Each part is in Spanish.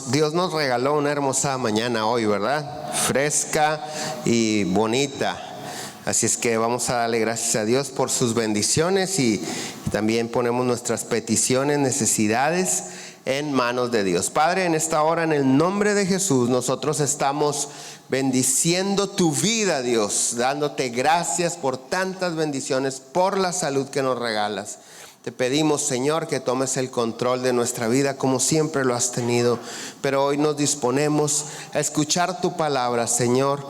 Dios nos regaló una hermosa mañana hoy, ¿verdad? Fresca y bonita. Así es que vamos a darle gracias a Dios por sus bendiciones y también ponemos nuestras peticiones, necesidades en manos de Dios. Padre, en esta hora, en el nombre de Jesús, nosotros estamos bendiciendo tu vida, Dios, dándote gracias por tantas bendiciones, por la salud que nos regalas. Te pedimos, Señor, que tomes el control de nuestra vida como siempre lo has tenido. Pero hoy nos disponemos a escuchar tu palabra, Señor,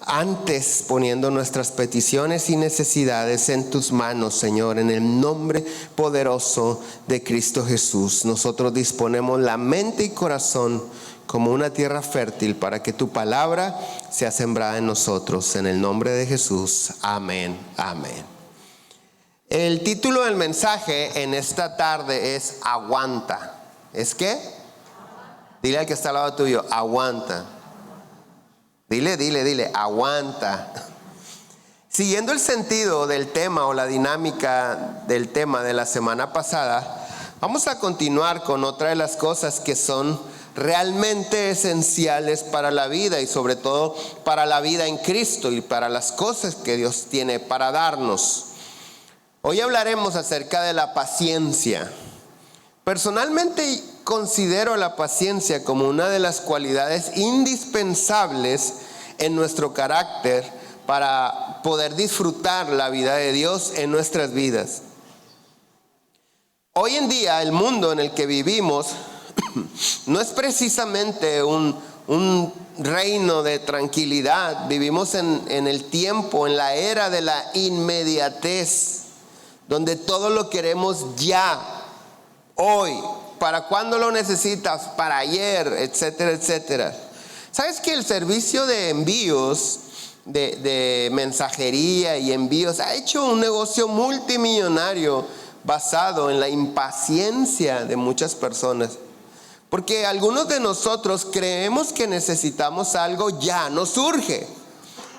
antes poniendo nuestras peticiones y necesidades en tus manos, Señor, en el nombre poderoso de Cristo Jesús. Nosotros disponemos la mente y corazón como una tierra fértil para que tu palabra sea sembrada en nosotros. En el nombre de Jesús. Amén. Amén. El título del mensaje en esta tarde es Aguanta. ¿Es qué? Dile al que está al lado tuyo, aguanta. Dile, aguanta. Siguiendo el sentido del tema o la dinámica del tema de la semana pasada, vamos a continuar con otra de las cosas que son realmente esenciales para la vida y sobre todo para la vida en Cristo y para las cosas que Dios tiene para darnos. Hoy hablaremos acerca de la paciencia. Personalmente considero la paciencia como una de las cualidades indispensables en nuestro carácter para poder disfrutar la vida de Dios en nuestras vidas. Hoy en día el mundo en el que vivimos no es precisamente un reino de tranquilidad. Vivimos en el tiempo, en la era de la inmediatez, donde todo lo queremos ya, hoy. ¿Para cuándo lo necesitas? Para ayer, etcétera, etcétera. ¿Sabes que el servicio de envíos, de mensajería y envíos, ha hecho un negocio multimillonario basado en la impaciencia de muchas personas? Porque algunos de nosotros creemos que necesitamos algo ya, nos urge.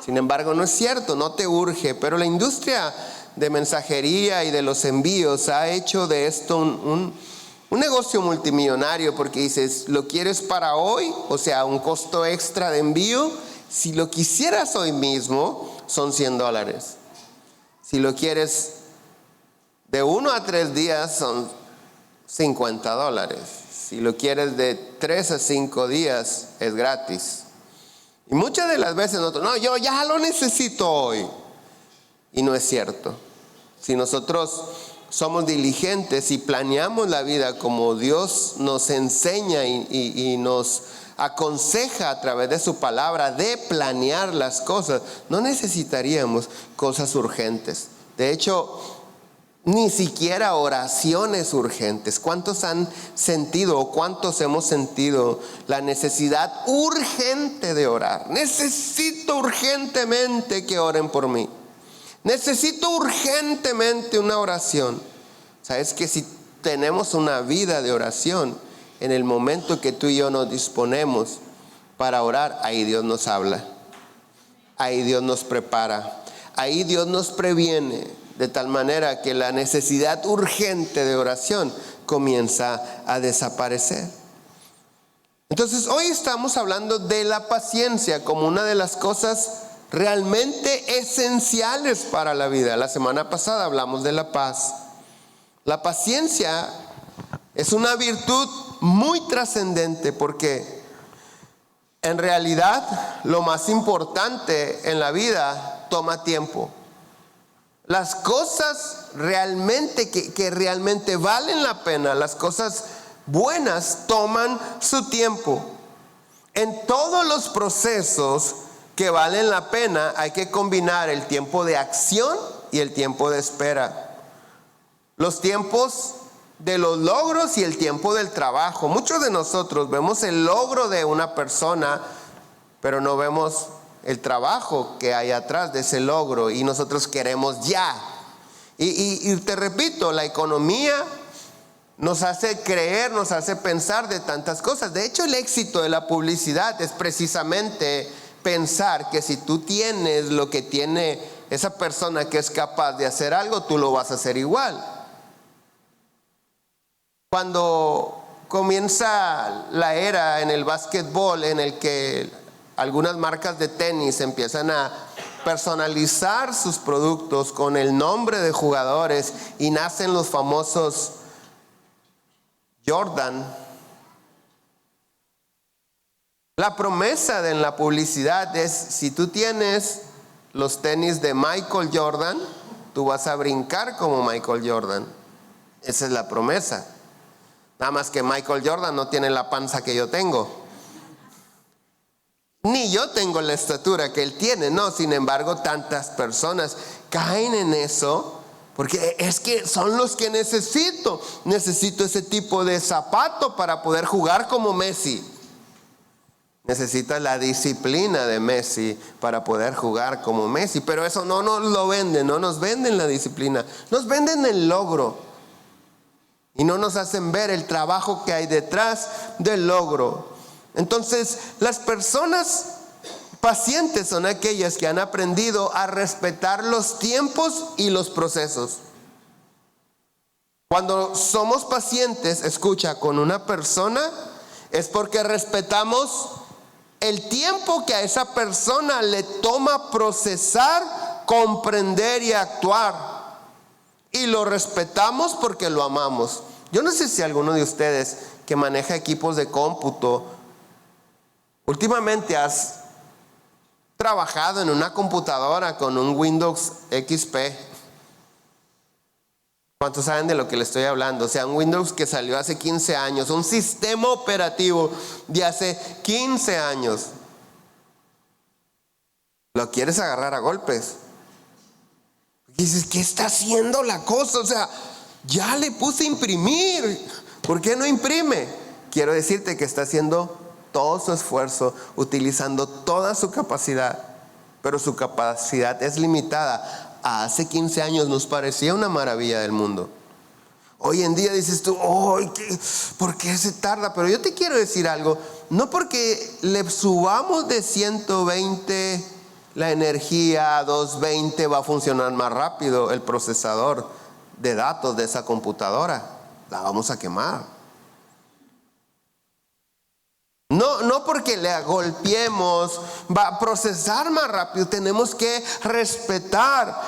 Sin embargo, no es cierto, no te urge, pero la industria de mensajería y de los envíos ha hecho de esto un negocio multimillonario, porque dices, ¿lo quieres para hoy? O sea, un costo extra de envío. Si lo quisieras hoy mismo, son $100. Si lo quieres de 1 a 3 días, son $50. Si lo quieres de 3 a 5 días, es gratis. Y muchas de las veces nosotros, no, yo ya lo necesito hoy. Y no es cierto. Si nosotros somos diligentes y planeamos la vida como Dios nos enseña y nos aconseja a través de su palabra de planear las cosas, no necesitaríamos cosas urgentes. De hecho, ni siquiera oraciones urgentes. ¿Cuántos han sentido o cuántos hemos sentido la necesidad urgente de orar? Necesito urgentemente que oren por mí. Necesito urgentemente una oración. Sabes que si tenemos una vida de oración, en el momento que tú y yo nos disponemos para orar, ahí Dios nos habla, ahí Dios nos prepara, ahí Dios nos previene, de tal manera que la necesidad urgente de oración comienza a desaparecer. Entonces hoy estamos hablando de la paciencia como una de las cosas realmente esenciales para la vida. La semana pasada hablamos de la paz. La paciencia es una virtud muy trascendente porque en realidad lo más importante en la vida toma tiempo. Las cosas realmente que realmente valen la pena, las cosas buenas toman su tiempo. En todos los procesos que valen la pena hay que combinar el tiempo de acción y el tiempo de espera. Los tiempos de los logros y el tiempo del trabajo. Muchos de nosotros vemos el logro de una persona, pero no vemos el trabajo que hay atrás de ese logro y nosotros queremos ya. Y te repito, la economía nos hace creer, nos hace pensar de tantas cosas. De hecho, el éxito de la publicidad es precisamente pensar que si tú tienes lo que tiene esa persona que es capaz de hacer algo, tú lo vas a hacer igual. Cuando comienza la era en el básquetbol en el que algunas marcas de tenis empiezan a personalizar sus productos con el nombre de jugadores y nacen los famosos Jordan. La promesa en la publicidad es: si tú tienes los tenis de Michael Jordan, tú vas a brincar como Michael Jordan. Esa es la promesa. Nada más que Michael Jordan no tiene la panza que yo tengo, ni yo tengo la estatura que él tiene, no. Sin embargo, tantas personas caen en eso porque es que son los que necesito ese tipo de zapato para poder jugar como Messi. Necesita la disciplina de Messi para poder jugar como Messi. Pero eso no nos lo venden, no nos venden la disciplina, nos venden el logro. Y no nos hacen ver el trabajo que hay detrás del logro. Entonces, las personas pacientes son aquellas que han aprendido a respetar los tiempos y los procesos. Cuando somos pacientes, escucha, con una persona, es porque respetamos el tiempo que a esa persona le toma procesar, comprender y actuar. Y lo respetamos porque lo amamos. Yo no sé si alguno de ustedes que maneja equipos de cómputo, últimamente has trabajado en una computadora con un Windows XP. ¿Cuántos saben de lo que le estoy hablando? O sea, un Windows que salió hace 15 años, un sistema operativo de hace 15 años. ¿Lo quieres agarrar a golpes? Y dices, ¿qué está haciendo la cosa? O sea, ya le puse a imprimir. ¿Por qué no imprime? Quiero decirte que está haciendo todo su esfuerzo, utilizando toda su capacidad, pero su capacidad es limitada. Hace 15 años nos parecía una maravilla del mundo. Hoy en día dices tú, ¿por qué se tarda? Pero yo te quiero decir algo, no porque le subamos de 120 la energía a 220 va a funcionar más rápido el procesador de datos de esa computadora. La vamos a quemar. No porque le golpeemos va a procesar más rápido. Tenemos que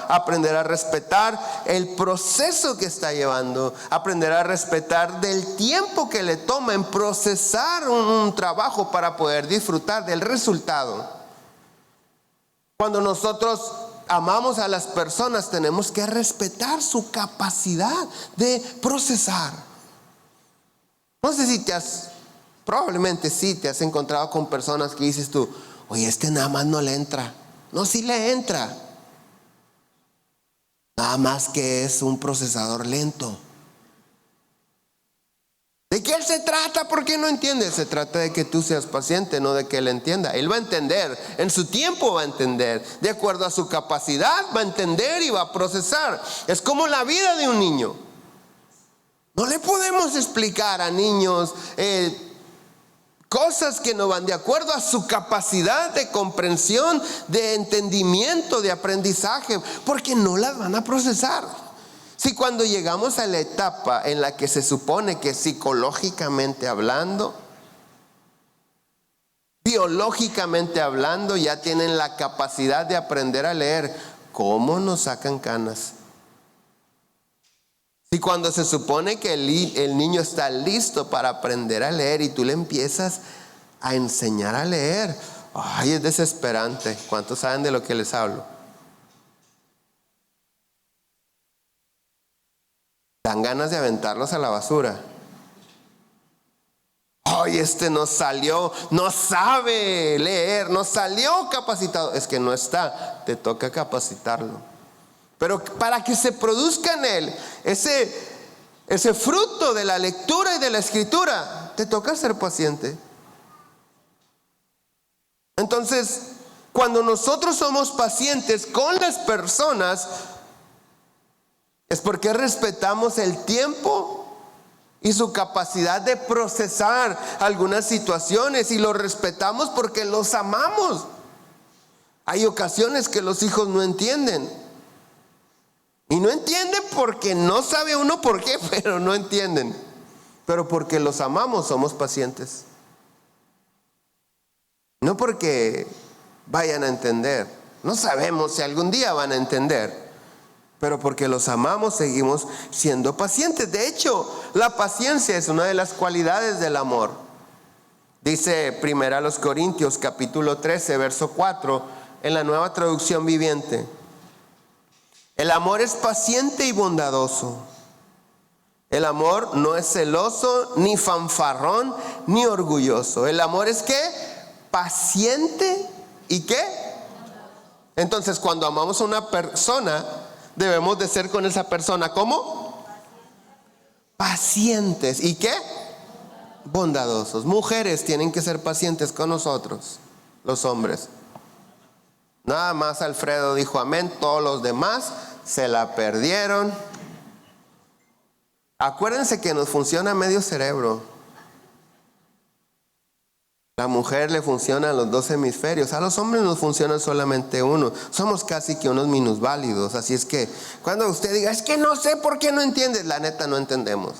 aprender a respetar el proceso que está llevando, aprender a respetar del tiempo que le toma en procesar un trabajo para poder disfrutar del resultado. Cuando nosotros amamos a las personas, tenemos que respetar su capacidad de procesar. No sé si probablemente sí te has encontrado con personas que dices tú, oye, nada más no le entra. No, sí le entra. Nada más que es un procesador lento. ¿De qué se trata? ¿Por qué no entiende? Se trata de que tú seas paciente, no de que él entienda. Él va a entender, en su tiempo va a entender, de acuerdo a su capacidad va a entender y va a procesar. Es como la vida de un niño. No le podemos explicar a niños cosas que no van de acuerdo a su capacidad de comprensión, de entendimiento, de aprendizaje, porque no las van a procesar. Si cuando llegamos a la etapa en la que se supone que psicológicamente hablando, biológicamente hablando, ya tienen la capacidad de aprender a leer, ¿cómo nos sacan canas? Si cuando se supone que el niño está listo para aprender a leer y tú le empiezas a enseñar a leer, es desesperante. ¿Cuántos saben de lo que les hablo? Dan ganas de aventarlos a la basura. No salió, no sabe leer, no salió capacitado. Es que no está, te toca capacitarlo. Pero para que se produzca en él ese fruto de la lectura y de la escritura, te toca ser paciente. Entonces, cuando nosotros somos pacientes con las personas, es porque respetamos el tiempo y su capacidad de procesar algunas situaciones, y los respetamos porque los amamos. Hay ocasiones que los hijos no entienden, y no entienden porque no sabe uno por qué, pero no entienden. pero porque los amamos somos pacientes. No porque vayan a entender. No sabemos si algún día van a entender, pero porque los amamos seguimos siendo pacientes. De hecho, la paciencia es una de las cualidades del amor. Dice 1 Corintios capítulo 13, verso 4, en la Nueva Traducción Viviente. El amor es paciente y bondadoso. El amor no es celoso, ni fanfarrón, ni orgulloso. El amor es ¿qué? Paciente y ¿qué? Entonces, cuando amamos a una persona, debemos de ser con esa persona ¿cómo? Pacientes. ¿Y qué? Bondadosos. Mujeres tienen que ser pacientes con nosotros, los hombres. Nada más Alfredo dijo amén, todos los demás se la perdieron. Acuérdense que nos funciona medio cerebro. La mujer le funcionan los 2 hemisferios, a los hombres nos funciona solamente uno. Somos casi que unos minusválidos, así es que cuando usted diga, es que no sé por qué no entiendes, la neta no entendemos.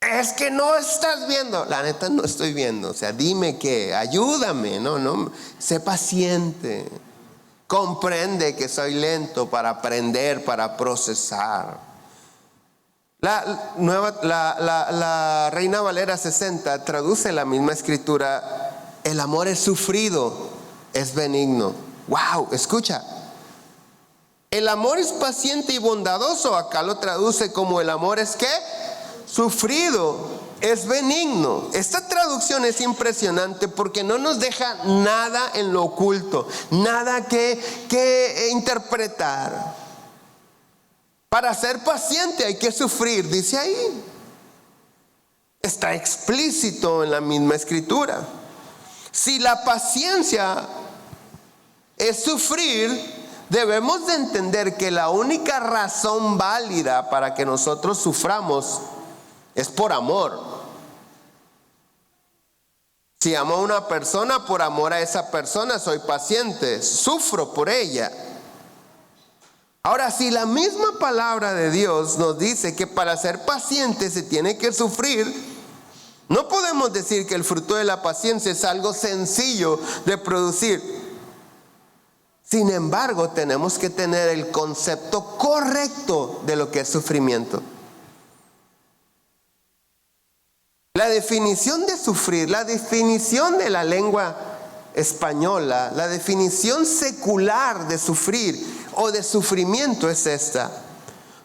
Es que no estás viendo, la neta no estoy viendo, o sea, dime qué, ayúdame, no, sé paciente. Comprende que soy lento para aprender, para procesar. La Reina Valera 60 traduce la misma escritura. El amor es sufrido, es benigno. Wow, escucha. El amor es paciente y bondadoso. Acá lo traduce como el amor es ¿qué? Sufrido, es benigno. Esta traducción es impresionante porque no nos deja nada en lo oculto, nada que interpretar. Para ser paciente hay que sufrir, dice ahí. Está explícito en la misma escritura. Si la paciencia es sufrir, debemos de entender que la única razón válida para que nosotros suframos es por amor. Si amo a una persona, por amor a esa persona soy paciente, sufro por ella. Ahora, si la misma palabra de Dios nos dice que para ser paciente se tiene que sufrir, no podemos decir que el fruto de la paciencia es algo sencillo de producir. Sin embargo, tenemos que tener el concepto correcto de lo que es sufrimiento. La definición de sufrir, la definición de la lengua española, la definición secular de sufrir o de sufrimiento es esta: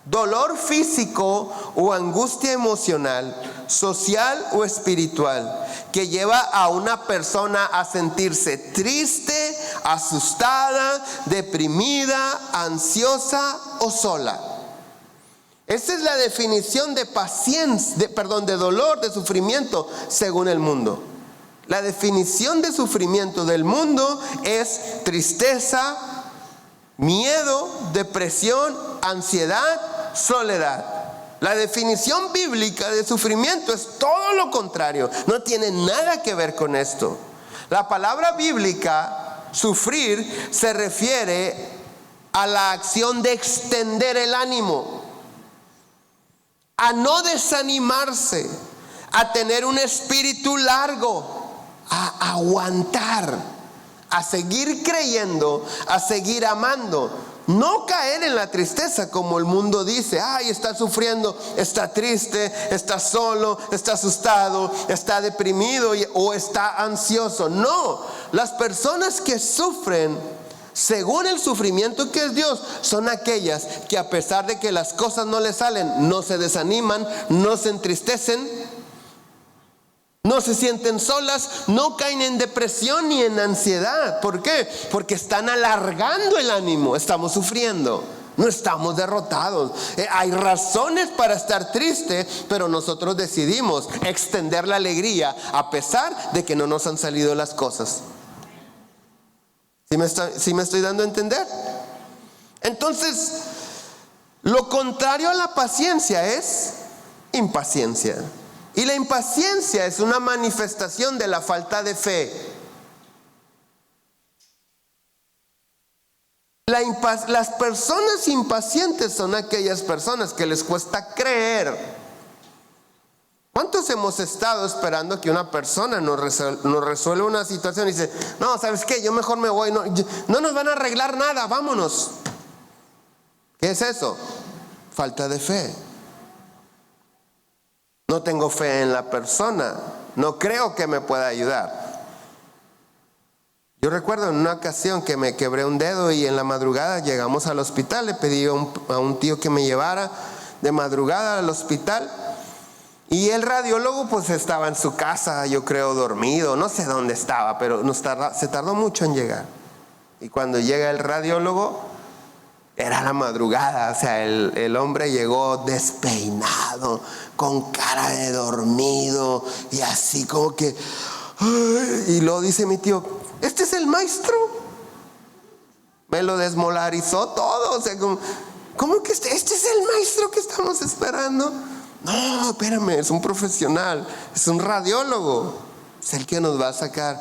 dolor físico o angustia emocional, social o espiritual, que lleva a una persona a sentirse triste, asustada, deprimida, ansiosa o sola. Esa es la definición de de dolor, de sufrimiento según el mundo. La definición de sufrimiento del mundo es tristeza, miedo, depresión, ansiedad, soledad. La definición bíblica de sufrimiento es todo lo contrario. No tiene nada que ver con esto. La palabra bíblica, sufrir, se refiere a la acción de extender el ánimo, a no desanimarse, a tener un espíritu largo, a aguantar, a seguir creyendo, a seguir amando. No caer en la tristeza como el mundo dice. Ay, está sufriendo, está triste, está solo, está asustado, está deprimido o está ansioso. No, las personas que sufren según el sufrimiento que es Dios son aquellas que, a pesar de que las cosas no les salen, no se desaniman, no se entristecen, no se sienten solas, no caen en depresión ni en ansiedad. ¿Por qué? Porque están alargando el ánimo. Estamos sufriendo, no estamos derrotados. Hay razones para estar triste, pero nosotros decidimos extender la alegría a pesar de que no nos han salido las cosas. ¿Sí me estoy dando a entender? Entonces, lo contrario a la paciencia es impaciencia. Y la impaciencia es una manifestación de la falta de fe. Las personas impacientes son aquellas personas que les cuesta creer ¿Cuántos hemos estado esperando que una persona nos resuelva una situación y dice, no, ¿sabes qué? Yo mejor me voy, no nos van a arreglar nada, vámonos? ¿Qué es eso? Falta de fe. No tengo fe en la persona, no creo que me pueda ayudar. Yo recuerdo en una ocasión que me quebré un dedo y en la madrugada llegamos al hospital. Le pedí a un tío que me llevara de madrugada al hospital. Y el radiólogo pues estaba en su casa, yo creo dormido, no sé dónde estaba, pero se tardó mucho en llegar. Y cuando llega el radiólogo, era la madrugada, o sea, el hombre llegó despeinado, con cara de dormido y así como que... Y luego dice mi tío, ¿este es el maestro? Me lo desmolarizó todo, o sea, ¿cómo que este es el maestro que estamos esperando? No, espérame, es un profesional, es un radiólogo, es el que nos va a sacar.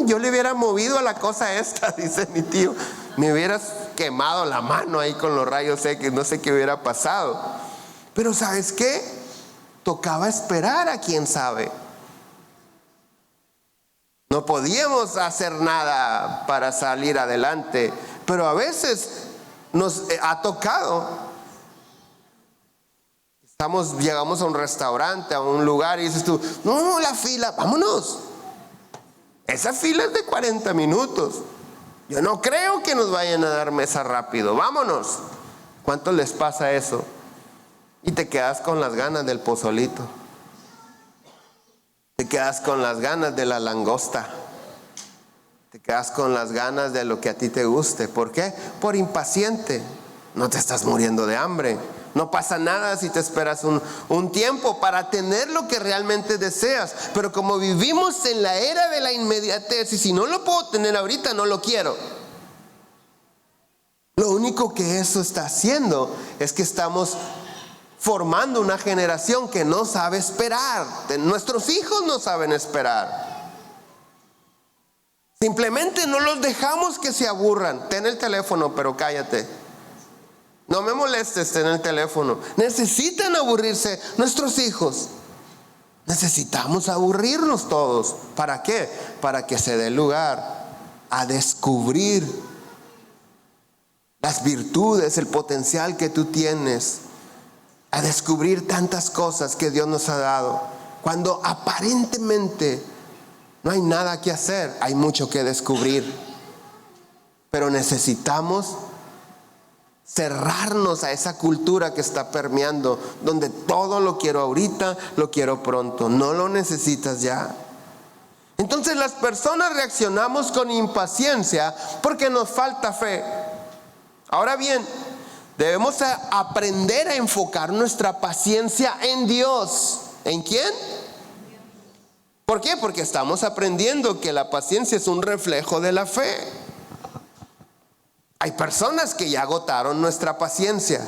Yo le hubiera movido a la cosa esta, dice mi tío, me hubieras quemado la mano ahí con los rayos X, no sé qué hubiera pasado. Pero ¿sabes qué? Tocaba esperar a quién sabe. No podíamos hacer nada para salir adelante, pero a veces nos ha tocado. Llegamos a un restaurante, a un lugar y dices tú, no, la fila, vámonos. Esa fila es de 40 minutos. Yo no creo que nos vayan a dar mesa rápido, vámonos. ¿Cuánto les pasa eso? Y te quedas con las ganas del pozolito. Te quedas con las ganas de la langosta. Te quedas con las ganas de lo que a ti te guste. ¿Por qué? Por impaciente. No te estás muriendo de hambre. No pasa nada si te esperas un tiempo para tener lo que realmente deseas. Pero como vivimos en la era de la inmediatez, y si no lo puedo tener ahorita, no lo quiero. Lo único que eso está haciendo es que estamos formando una generación que no sabe esperar. Nuestros hijos no saben esperar. Simplemente no los dejamos que se aburran. Ten el teléfono, pero cállate. No me molestes, ten el teléfono. Necesitan aburrirse nuestros hijos. Necesitamos aburrirnos todos. ¿Para qué? Para que se dé lugar a descubrir las virtudes, el potencial que tú tienes, a descubrir tantas cosas que Dios nos ha dado. Cuando aparentemente no hay nada que hacer, hay mucho que descubrir. Pero necesitamos cerrarnos a esa cultura que está permeando, donde todo lo quiero ahorita, lo quiero pronto. No lo necesitas ya. Entonces las personas reaccionamos con impaciencia porque nos falta fe. Ahora bien, debemos aprender a enfocar nuestra paciencia en Dios. ¿En quién? ¿Por qué? Porque estamos aprendiendo que la paciencia es un reflejo de la fe. Hay personas que ya agotaron nuestra paciencia.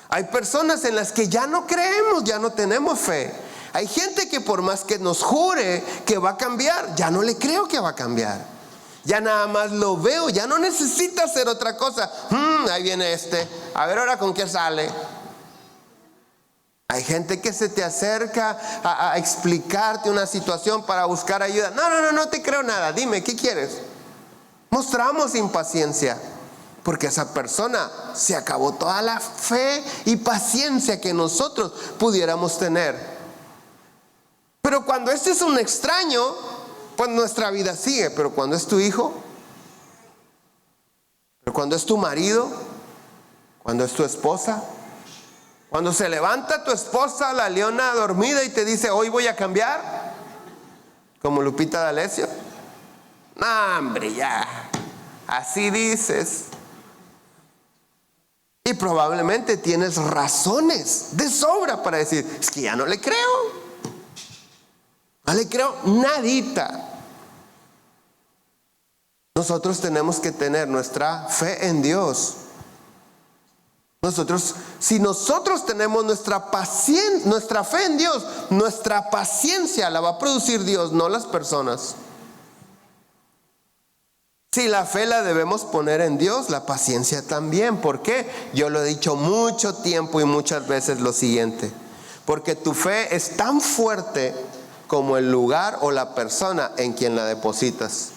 Hay personas en las que ya no creemos, ya no tenemos fe. Hay gente que por más que nos jure que va a cambiar, ya no le creo que va a cambiar. Ya nada más lo veo, ya no necesita hacer otra cosa. Ahí viene a ver ahora con qué sale. Hay gente que se te acerca a explicarte una situación para buscar ayuda. No te creo nada, dime, ¿qué quieres? Mostramos impaciencia, porque esa persona se acabó toda la fe y paciencia que nosotros pudiéramos tener. Pero cuando este es un extraño, pues nuestra vida sigue. Pero cuando es tu hijo, pero cuando es tu marido, cuando es tu esposa, cuando se levanta tu esposa, la leona dormida, y te dice, hoy voy a cambiar, como Lupita D'Alessio. No, hombre, ya, así dices. Y probablemente tienes razones de sobra para decir, es que ya no le creo. No le creo nadita. Nosotros tenemos que tener nuestra fe en Dios. Si nosotros tenemos nuestra fe en Dios, nuestra paciencia la va a producir Dios, no las personas. Si la fe la debemos poner en Dios, la paciencia también. ¿Por qué? Yo lo he dicho mucho tiempo y muchas veces lo siguiente. porque tu fe es tan fuerte como el lugar o la persona en quien la depositas.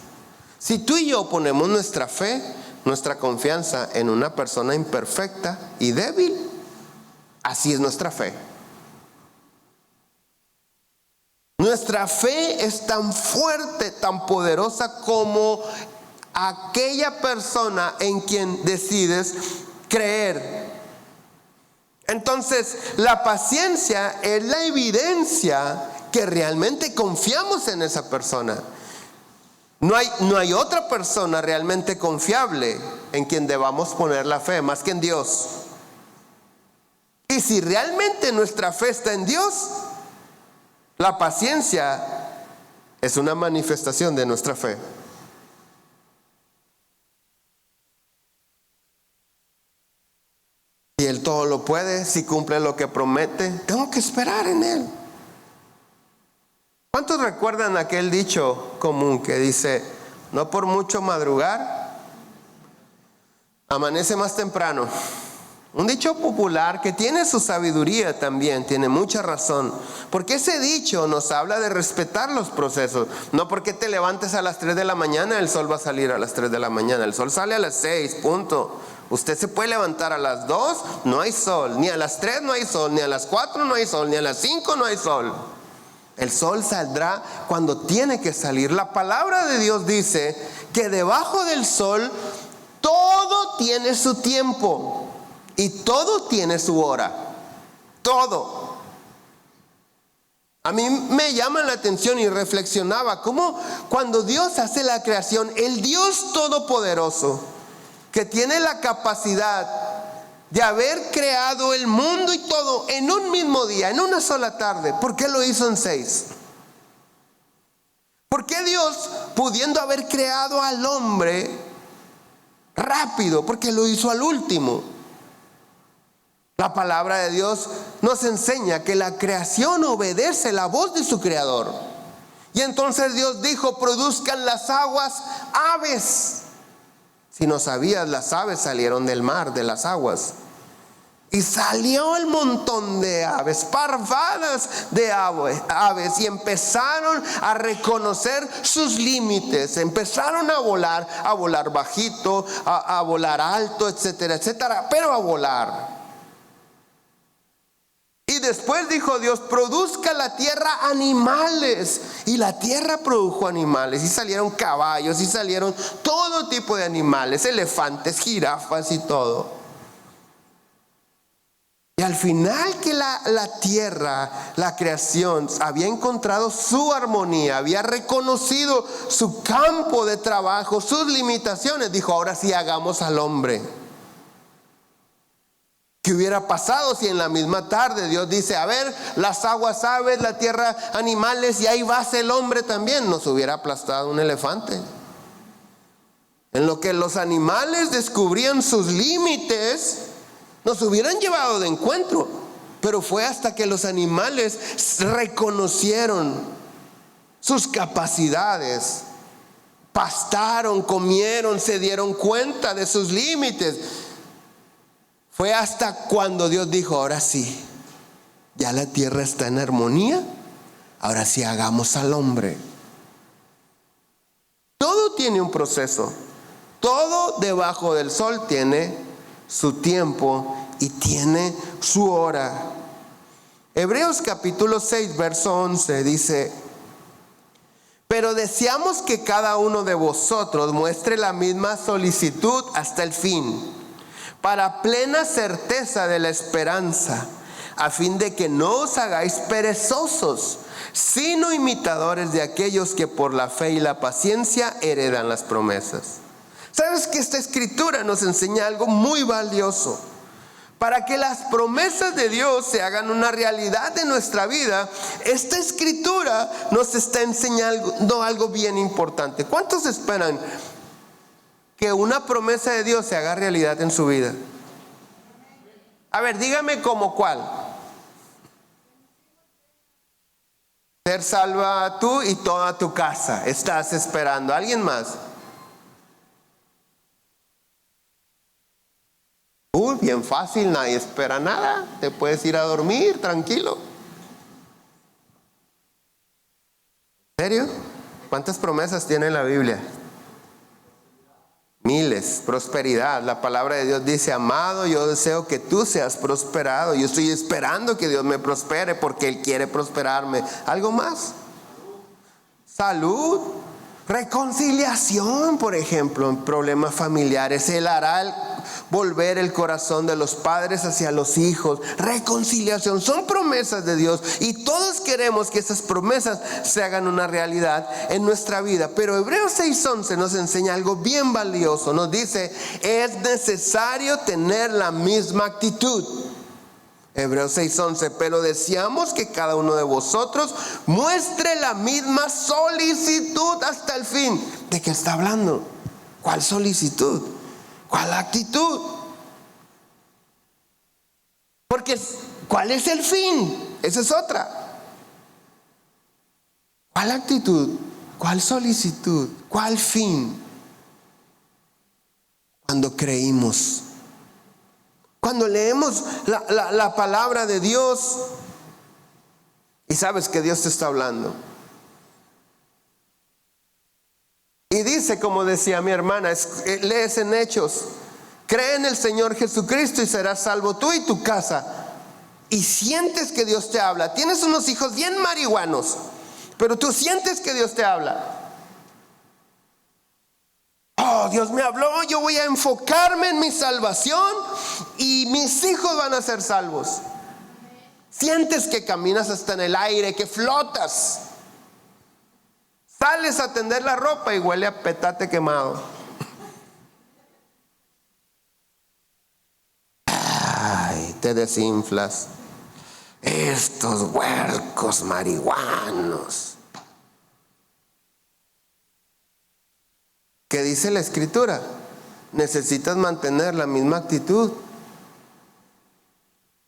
Si tú y yo ponemos nuestra fe, nuestra confianza en una persona imperfecta y débil, así es nuestra fe. Nuestra fe es tan fuerte, tan poderosa como aquella persona en quien decides creer. Entonces, la paciencia es la evidencia que realmente confiamos en esa persona. No hay otra persona realmente confiable en quien debamos poner la fe, más que en Dios. Y si realmente nuestra fe está en Dios, la paciencia es una manifestación de nuestra fe. Si Él todo lo puede, si cumple lo que promete, tengo que esperar en Él. ¿Cuántos recuerdan aquel dicho común que dice, no por mucho madrugar, amanece más temprano? Un dicho popular que tiene su sabiduría también, tiene mucha razón. Porque ese dicho nos habla de respetar los procesos. No porque te levantes a las 3 de la mañana, el sol va a salir a las 3 de la mañana. El sol sale a las 6, punto. Usted se puede levantar a las 2, no hay sol. Ni a las 3 no hay sol, ni a las 4 no hay sol, ni a las 5 no hay sol. El sol saldrá cuando tiene que salir. La palabra de Dios dice que debajo del sol todo tiene su tiempo. Y todo tiene su hora. Todo. A mí me llama la atención y reflexionaba cómo cuando Dios hace la creación, el Dios todopoderoso, que tiene la capacidad de haber creado el mundo y todo en un mismo día, en una sola tarde, ¿por qué lo hizo en 6? ¿Por qué Dios, pudiendo haber creado al hombre rápido, por qué lo hizo al último? La palabra de Dios nos enseña que la creación obedece la voz de su creador. Y entonces Dios dijo, produzcan las aguas aves. Si no sabías, las aves salieron del mar, de las aguas. Y salió el montón de aves, parvadas de aves, y empezaron a reconocer sus límites. Empezaron a volar bajito, a volar alto, etcétera, etcétera, pero a volar. Y después dijo Dios, produzca la tierra animales. Y la tierra produjo animales. Y salieron caballos, y salieron todo tipo de animales, elefantes, jirafas y todo. Y al final que la tierra, la creación, había encontrado su armonía, había reconocido su campo de trabajo, sus limitaciones, dijo, ahora sí hagamos al hombre. ¿Qué hubiera pasado si en la misma tarde Dios dice, a ver, las aguas aves, la tierra animales, y ahí va el hombre también? Nos hubiera aplastado un elefante. En lo que los animales descubrían sus límites, nos hubieran llevado de encuentro. Pero fue hasta que los animales reconocieron sus capacidades, pastaron, comieron, se dieron cuenta de sus límites. Fue hasta cuando Dios dijo, ahora sí, ya la tierra está en armonía, ahora sí hagamos al hombre. Todo tiene un proceso, todo debajo del sol tiene su tiempo y tiene su hora. Hebreos capítulo 6, verso 11 dice, pero deseamos que cada uno de vosotros muestre la misma solicitud hasta el fin, para plena certeza de la esperanza, a fin de que no os hagáis perezosos, sino imitadores de aquellos que por la fe y la paciencia heredan las promesas. ¿Sabes que esta escritura nos enseña algo muy valioso? Para que las promesas de Dios se hagan una realidad en nuestra vida, esta escritura nos está enseñando algo bien importante. ¿Cuántos esperan que una promesa de Dios se haga realidad en su vida? A ver, dígame como cuál. Ser salva tú y toda tu casa. Estás esperando. ¿Alguien más? Bien fácil, nadie espera nada. Te puedes ir a dormir tranquilo. ¿Serio? ¿Cuántas promesas tiene la Biblia? Miles. Prosperidad. La palabra de Dios dice: amado, yo deseo que tú seas prosperado. Yo estoy esperando que Dios me prospere porque Él quiere prosperarme. ¿Algo más? Salud. Reconciliación, por ejemplo, en problemas familiares. Él hará volver el corazón de los padres hacia los hijos. Reconciliación. Son promesas de Dios y todos queremos que esas promesas se hagan una realidad en nuestra vida. Pero Hebreos 6:11 nos enseña algo bien valioso. Nos dice: es necesario tener la misma actitud. Hebreos 6:11, pero deseamos que cada uno de vosotros muestre la misma solicitud hasta el fin. ¿De qué está hablando? ¿Cuál solicitud? ¿Cuál actitud? Porque ¿cuál es el fin? Esa es otra. ¿Cuál actitud? ¿Cuál solicitud? ¿Cuál fin? Cuando creímos. Cuando leemos la palabra de Dios y sabes que Dios te está hablando. Y dice, como decía mi hermana, lees en Hechos: cree en el Señor Jesucristo y serás salvo tú y tu casa. Y sientes que Dios te habla. Tienes unos hijos bien marihuanos, pero tú sientes que Dios te habla. Oh, Dios me habló, yo voy a enfocarme en mi salvación y mis hijos van a ser salvos. Sientes que caminas hasta en el aire, que flotas. Sales a tender la ropa y huele a petate quemado. Ay, te desinflas. Estos huercos marihuanos. ¿Qué dice la Escritura? Necesitas mantener la misma actitud.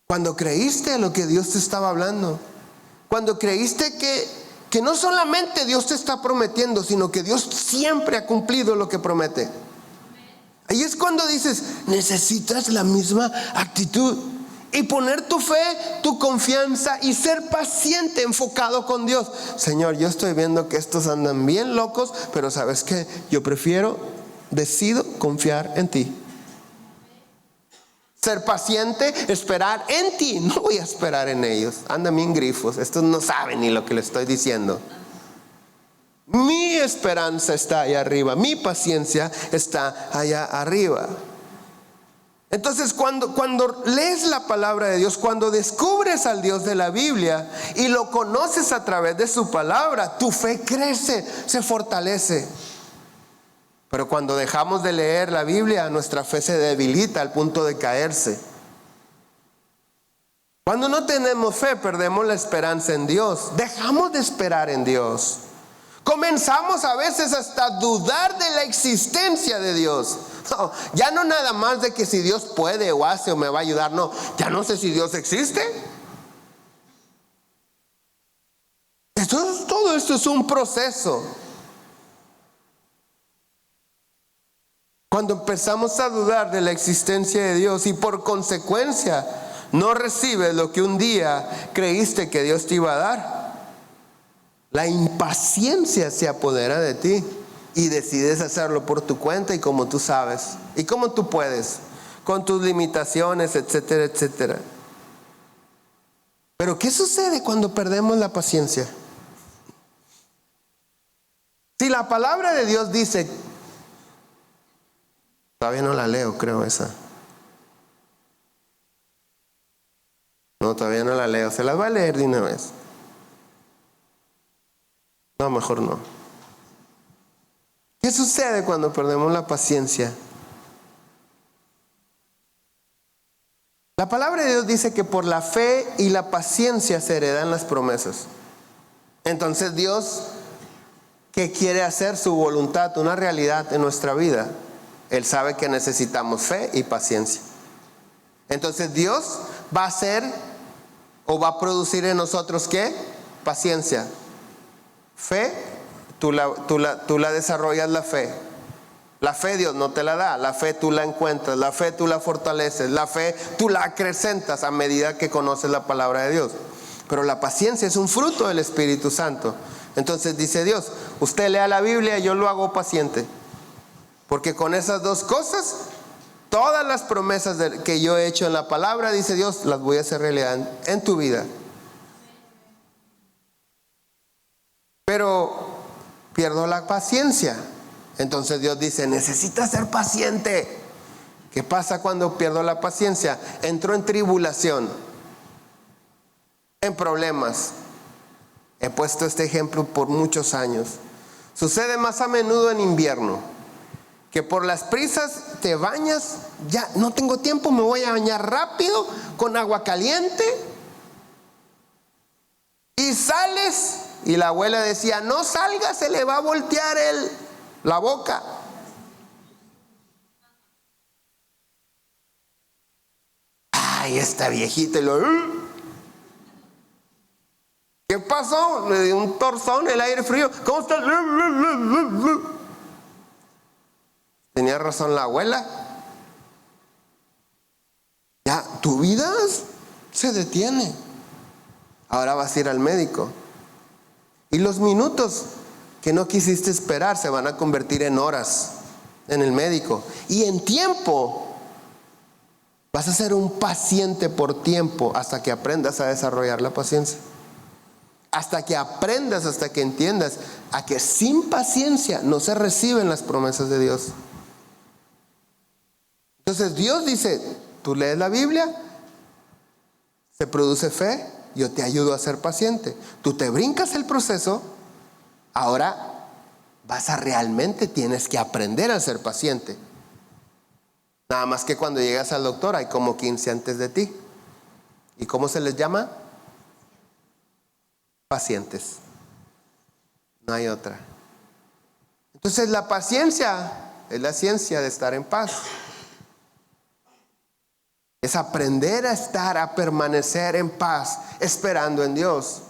Cuando creíste a lo que Dios te estaba hablando, cuando creíste que no solamente Dios te está prometiendo, sino que Dios siempre ha cumplido lo que promete. Ahí es cuando dices: necesitas la misma actitud y poner tu fe, tu confianza y ser paciente, enfocado con Dios. Señor, yo estoy viendo que estos andan bien locos, pero ¿sabes qué? Yo decido confiar en ti. Ser paciente, esperar en ti. No voy a esperar en ellos. Andan bien grifos. Estos no saben ni lo que les estoy diciendo. Mi esperanza está allá arriba. Mi paciencia está allá arriba. Entonces cuando lees la palabra de Dios, cuando descubres al Dios de la Biblia y lo conoces a través de su palabra, tu fe crece, se fortalece. Pero cuando dejamos de leer la Biblia, nuestra fe se debilita al punto de caerse. Cuando no tenemos fe, perdemos la esperanza en Dios. Dejamos de esperar en Dios. Comenzamos a veces hasta a dudar de la existencia de Dios. No, ya no nada más de que si Dios puede o hace o me va a ayudar. No, ya no sé si Dios existe. Todo esto es un proceso. Cuando empezamos a dudar de la existencia de Dios y por consecuencia no recibes lo que un día creíste que Dios te iba a dar, la impaciencia se apodera de ti y decides hacerlo por tu cuenta y como tú sabes y como tú puedes, con tus limitaciones, etcétera, etcétera. Pero ¿qué sucede cuando perdemos la paciencia? Si la palabra de Dios dice, todavía no la leo, creo esa. No, todavía no la leo. Se las va a leer de una vez. No, mejor no. ¿Qué sucede cuando perdemos la paciencia? La palabra de Dios dice que por la fe y la paciencia se heredan las promesas. Entonces Dios, ¿qué quiere hacer? Su voluntad, una realidad en nuestra vida. Él sabe que necesitamos fe y paciencia. Entonces Dios va a hacer o va a producir en nosotros ¿qué? Paciencia. Fe, tú la desarrollas la fe. La fe Dios no te la da, la fe tú la encuentras, la fe tú la fortaleces, la fe tú la acrecentas a medida que conoces la palabra de Dios. Pero la paciencia es un fruto del Espíritu Santo. Entonces dice Dios, usted lea la Biblia, yo lo hago paciente. Porque con esas dos cosas, todas las promesas que yo he hecho en la palabra, dice Dios, las voy a hacer realidad en tu vida. Pero pierdo la paciencia. Entonces Dios dice, necesitas ser paciente. ¿Qué pasa cuando pierdo la paciencia? Entro en tribulación, en problemas. He puesto este ejemplo por muchos años. Sucede más a menudo en invierno, que por las prisas te bañas, ya no tengo tiempo, me voy a bañar rápido con agua caliente. Y sales, y la abuela decía, no salga, se le va a voltear la boca. Ay, esta viejita, ¿qué pasó? Le dio un torzón, el aire frío. ¿Cómo está? Tenía razón la abuela. Ya, tu vida se detiene. Ahora vas a ir al médico. Y los minutos que no quisiste esperar se van a convertir en horas en el médico. Y en tiempo vas a ser un paciente por tiempo hasta que aprendas a desarrollar la paciencia. Hasta que aprendas, hasta que entiendas a que sin paciencia no se reciben las promesas de Dios. Entonces Dios dice, tú lees la Biblia, se produce fe, yo te ayudo a ser paciente. Tú te brincas el proceso, ahora realmente tienes que aprender a ser paciente. Nada más que cuando llegas al doctor hay como 15 antes de ti. ¿Y cómo se les llama? Pacientes. No hay otra. Entonces la paciencia es la ciencia de estar en paz. Es aprender a estar, a permanecer en paz, esperando en Dios.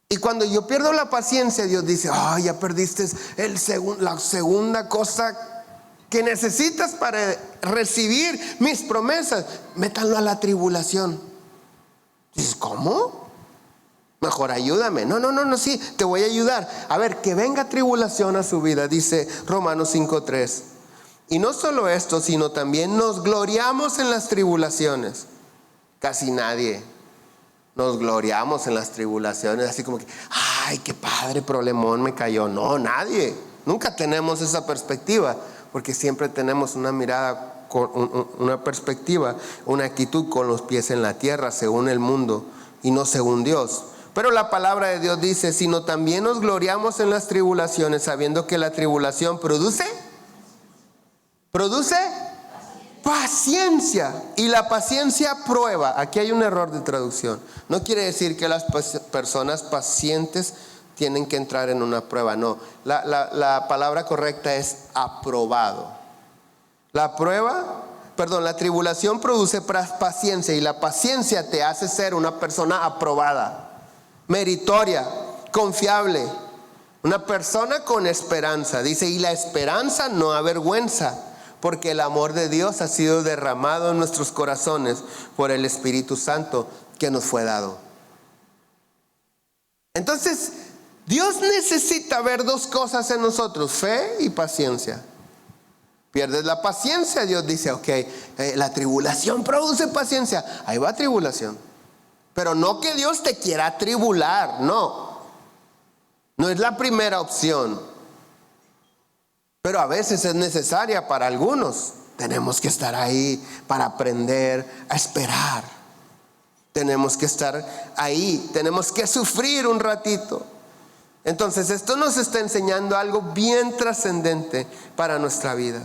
Y cuando yo pierdo la paciencia, Dios dice, ya perdiste la segunda cosa que necesitas para recibir mis promesas. Métanlo a la tribulación. Dices, ¿cómo? Mejor ayúdame. No, sí, te voy a ayudar. A ver, que venga tribulación a su vida, dice Romanos 5:3. Y no solo esto, sino también nos gloriamos en las tribulaciones. Casi nadie nos gloriamos en las tribulaciones, así como que, ay, qué padre problemón me cayó. No, nadie. Nunca tenemos esa perspectiva, porque siempre tenemos una mirada, una perspectiva, una actitud con los pies en la tierra, según el mundo y no según Dios. Pero la palabra de Dios dice, sino también nos gloriamos en las tribulaciones, sabiendo que la tribulación produce paciencia, y la paciencia prueba. Aquí hay un error de traducción. No quiere decir que las personas pacientes tienen que entrar en una prueba, no. La palabra correcta es aprobado. La tribulación produce paciencia, y la paciencia te hace ser una persona aprobada, meritoria, confiable, una persona con esperanza. Dice, y la esperanza no avergüenza, porque el amor de Dios ha sido derramado en nuestros corazones por el Espíritu Santo que nos fue dado. Entonces, Dios necesita ver dos cosas en nosotros, fe y paciencia. Pierdes la paciencia, Dios dice, la tribulación produce paciencia. Ahí va tribulación. Pero no que Dios te quiera tribular, no. No es la primera opción. Pero a veces es necesaria para algunos. Tenemos que estar ahí para aprender a esperar. Tenemos que estar ahí, tenemos que sufrir un ratito. Entonces esto nos está enseñando algo bien trascendente para nuestra vida.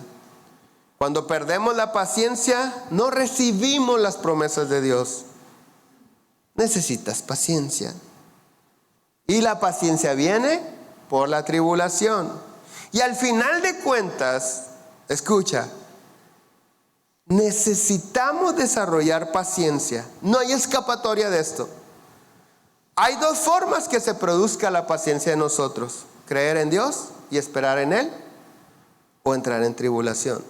Cuando perdemos la paciencia, no recibimos las promesas de Dios. Necesitas paciencia. Y la paciencia viene por la tribulación. Y al final de cuentas, escucha, necesitamos desarrollar paciencia. No hay escapatoria de esto. Hay dos formas que se produzca la paciencia en nosotros: creer en Dios y esperar en Él, o entrar en tribulación.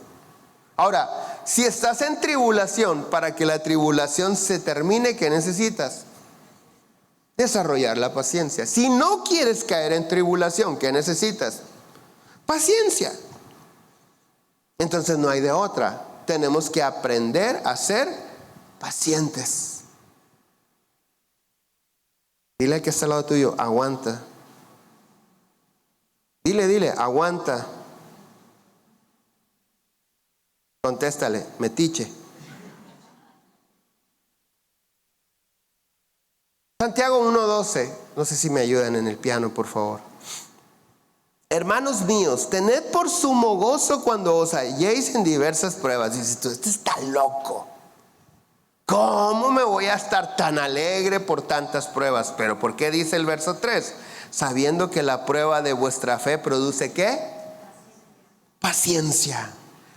Ahora, si estás en tribulación, para que la tribulación se termine, ¿qué necesitas? desarrollar la paciencia. Si no quieres caer en tribulación, ¿qué necesitas? Paciencia. Entonces no hay de otra. Tenemos que aprender a ser pacientes. Dile al que está al lado tuyo, aguanta. Dile, aguanta. Contéstale, metiche. Santiago 1:12, no sé si me ayudan en el piano, por favor. Hermanos míos, tened por sumo gozo cuando os halléis en diversas pruebas. Dices tú, este está loco. ¿Cómo me voy a estar tan alegre por tantas pruebas? Pero ¿por qué dice el verso 3? Sabiendo que la prueba de vuestra fe produce ¿qué? Paciencia.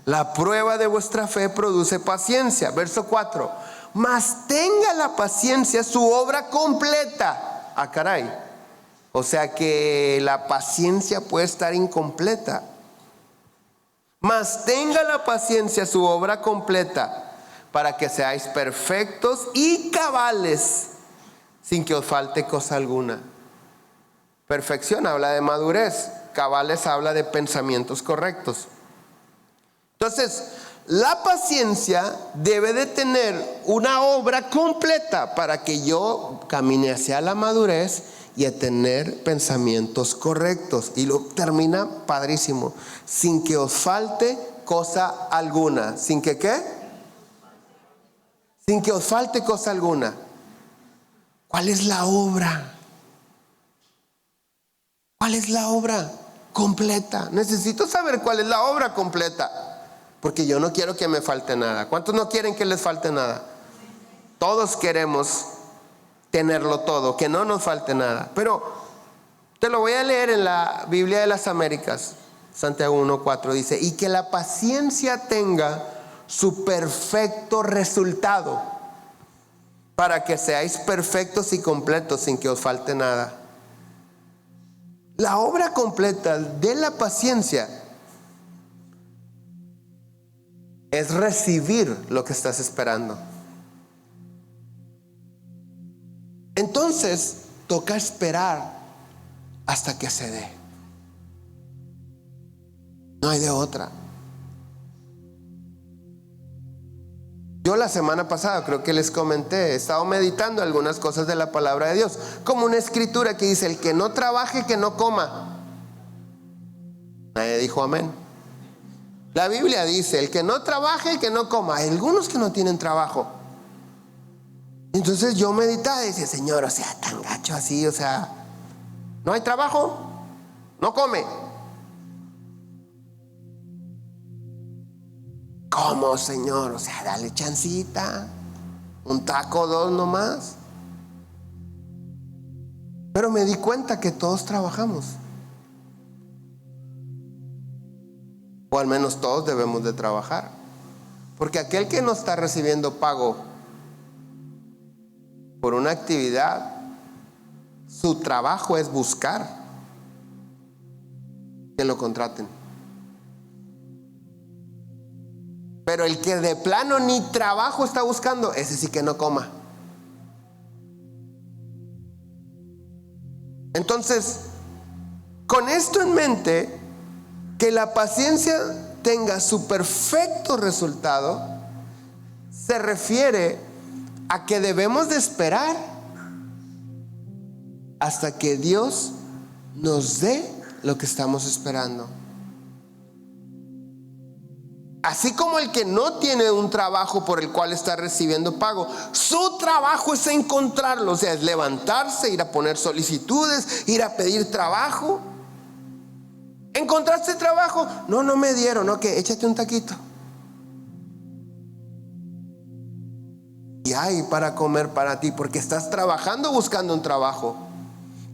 La prueba de vuestra fe produce paciencia. Verso 4. Mas tenga la paciencia su obra completa. Ah, caray. O sea que la paciencia puede estar incompleta. Mas tenga la paciencia su obra completa, para que seáis perfectos y cabales, sin que os falte cosa alguna. Perfección habla de madurez, cabales habla de pensamientos correctos. Entonces, la paciencia debe de tener una obra completa para que yo camine hacia la madurez y a tener pensamientos correctos. Y lo termina padrísimo. Sin que os falte cosa alguna. ¿Sin que qué? Sin que os falte cosa alguna. ¿Cuál es la obra? ¿Cuál es la obra completa? Necesito saber cuál es la obra completa. Porque yo no quiero que me falte nada. ¿Cuántos no quieren que les falte nada? Todos queremos tenerlo todo, que no nos falte nada. Pero te lo voy a leer en la Biblia de las Américas. Santiago 1:4 dice, y que la paciencia tenga su perfecto resultado, para que seáis perfectos y completos sin que os falte nada. La obra completa de la paciencia es recibir lo que estás esperando. Entonces toca esperar hasta que se dé. No hay de otra. Yo la semana pasada creo que les comenté, he estado meditando algunas cosas de la palabra de Dios, como una escritura que dice, el que no trabaje, que no coma. Nadie dijo amén. La Biblia dice, el que no trabaje, que no coma. Hay algunos que no tienen trabajo. Entonces yo meditaba y decía, Señor, o sea, tan gacho así, o sea, no hay trabajo, no come. ¿Cómo, Señor? O sea, dale chancita, un taco, dos nomás. Pero me di cuenta que todos trabajamos. O al menos todos debemos de trabajar. Porque aquel que no está recibiendo pago por una actividad, su trabajo es buscar que lo contraten. Pero el que de plano ni trabajo está buscando, ese sí que no coma. Entonces, con esto en mente, que la paciencia tenga su perfecto resultado, se refiere a que debemos de esperar hasta que Dios nos dé lo que estamos esperando. Así como el que no tiene un trabajo por el cual está recibiendo pago, su trabajo es encontrarlo, o sea, es levantarse, ir a poner solicitudes, ir a pedir trabajo. ¿Encontraste trabajo? No me dieron. Ok, échate un taquito. Y hay para comer para ti, porque estás trabajando buscando un trabajo.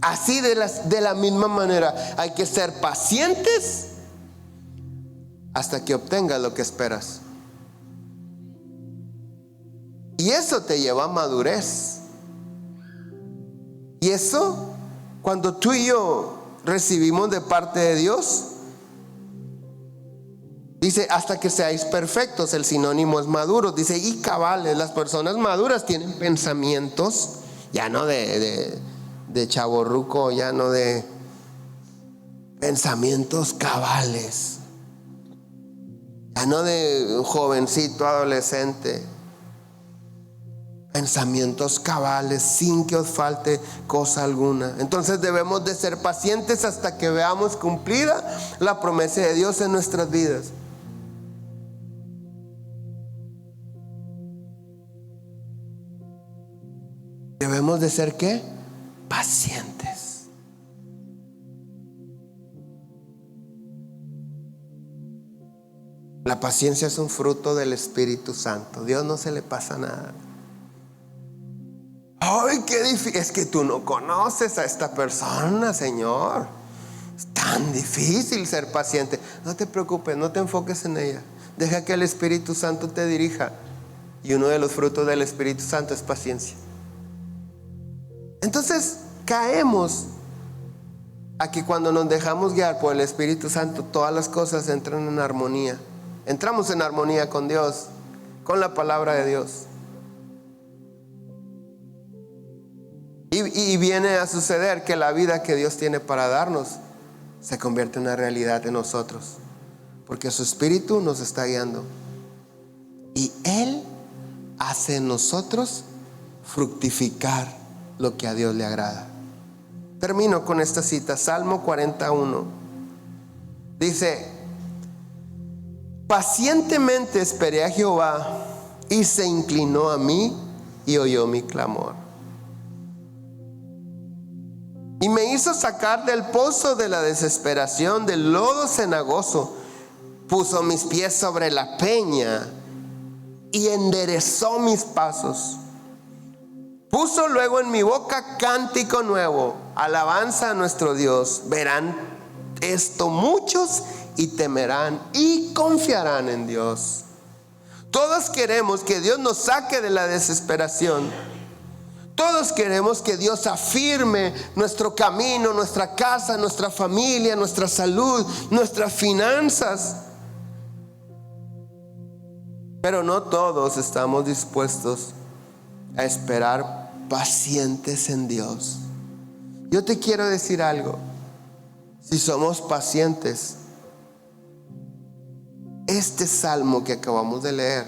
Así de la misma manera hay que ser pacientes hasta que obtengas lo que esperas. Y eso te lleva a madurez. Y eso, cuando tú y yo recibimos de parte de Dios, dice, hasta que seáis perfectos, el sinónimo es maduros. Dice, y cabales, las personas maduras tienen pensamientos ya no de chavorruco, ya no de pensamientos cabales, ya no de un jovencito adolescente. Pensamientos cabales, sin que os falte cosa alguna. Entonces debemos de ser pacientes hasta que veamos cumplida la promesa de Dios en nuestras vidas. Debemos de ser ¿qué? Pacientes. La paciencia es un fruto del Espíritu Santo. Dios no se le pasa nada. Ay, qué difícil. Es que tú no conoces a esta persona, Señor. Es tan difícil ser paciente. No te preocupes, no te enfoques en ella. Deja que el Espíritu Santo te dirija. Y uno de los frutos del Espíritu Santo es paciencia. Entonces caemos a que cuando nos dejamos guiar por el Espíritu Santo, todas las cosas entran en armonía. Entramos en armonía con Dios, con la palabra de Dios. Y viene a suceder que la vida que Dios tiene para darnos se convierte en una realidad en nosotros, porque su Espíritu nos está guiando y Él hace en nosotros fructificar lo que a Dios le agrada. Termino con esta cita, Salmo 41. Dice: pacientemente esperé a Jehová y se inclinó a mí y oyó mi clamor. Y me hizo sacar del pozo de la desesperación, del lodo cenagoso. Puso mis pies sobre la peña y enderezó mis pasos. Puso luego en mi boca cántico nuevo, alabanza a nuestro Dios. Verán esto muchos y temerán y confiarán en Dios. Todos queremos que Dios nos saque de la desesperación. Todos queremos que Dios afirme nuestro camino, nuestra casa, nuestra familia, nuestra salud, nuestras finanzas. Pero no todos estamos dispuestos a esperar pacientes en Dios. Yo te quiero decir algo. Si somos pacientes, este salmo que acabamos de leer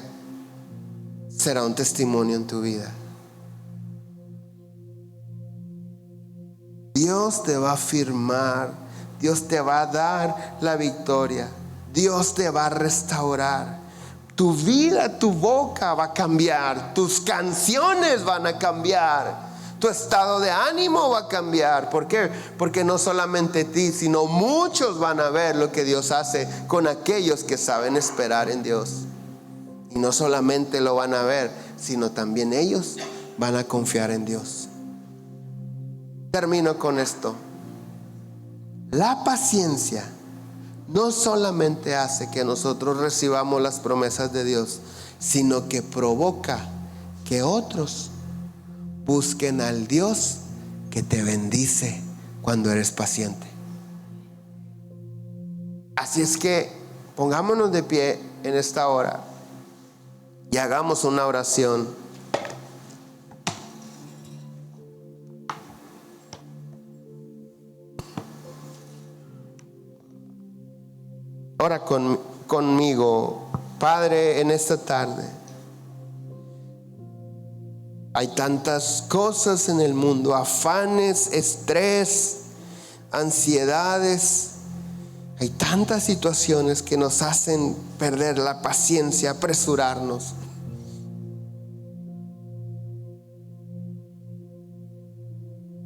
será un testimonio en tu vida. Dios te va a afirmar, Dios te va a dar la victoria, Dios te va a restaurar. Tu vida, tu boca va a cambiar, tus canciones van a cambiar, tu estado de ánimo va a cambiar. ¿Por qué? Porque no solamente ti, sino muchos van a ver lo que Dios hace con aquellos que saben esperar en Dios. Y no solamente lo van a ver, sino también ellos van a confiar en Dios. Termino con esto. La paciencia no solamente hace que nosotros recibamos las promesas de Dios, sino que provoca que otros busquen al Dios que te bendice cuando eres paciente. Así es que pongámonos de pie en esta hora y hagamos una oración. Ora conmigo. Padre, en esta tarde hay tantas cosas en el mundo, afanes, estrés, ansiedades. Hay tantas situaciones que nos hacen perder la paciencia, apresurarnos.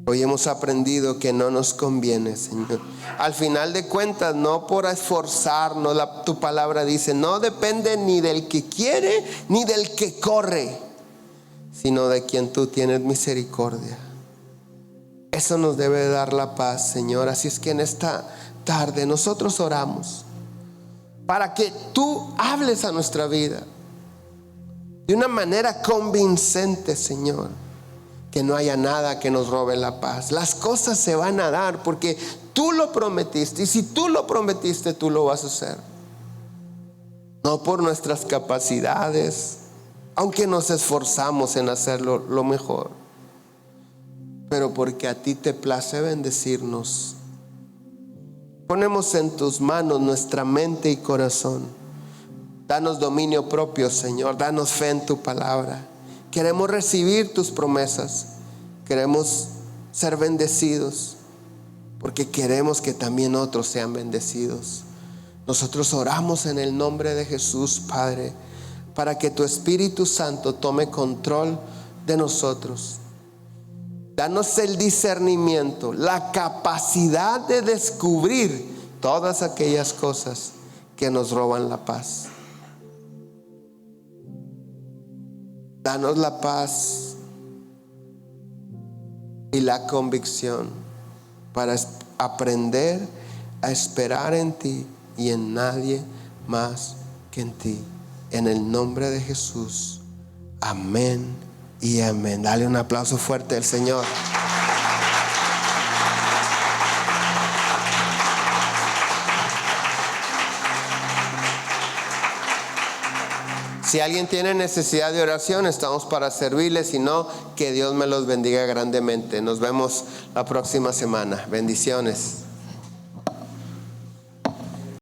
Hoy hemos aprendido que no nos conviene, Señor. Al final de cuentas, no por esforzarnos, tu palabra dice, no depende ni del que quiere ni del que corre, sino de quien tú tienes misericordia. Eso nos debe dar la paz, Señor. Así es que en esta tarde nosotros oramos para que tú hables a nuestra vida de una manera convincente, Señor. Que no haya nada que nos robe la paz. Las cosas se van a dar porque tú lo prometiste. Y si tú lo prometiste, tú lo vas a hacer. No por nuestras capacidades, aunque nos esforzamos en hacerlo lo mejor, pero porque a ti te place bendecirnos. Ponemos en tus manos nuestra mente y corazón. Danos dominio propio, Señor. Danos fe en tu palabra. Queremos recibir tus promesas. Queremos ser bendecidos, porque queremos que también otros sean bendecidos. Nosotros oramos en el nombre de Jesús, Padre, para que tu Espíritu Santo tome control de nosotros. Danos el discernimiento, la capacidad de descubrir todas aquellas cosas que nos roban la paz. Danos la paz y la convicción para aprender a esperar en ti y en nadie más que en ti. En el nombre de Jesús. Amén y amén. Dale un aplauso fuerte al Señor. Si alguien tiene necesidad de oración, estamos para servirles. Si no, que Dios me los bendiga grandemente. Nos vemos la próxima semana. Bendiciones.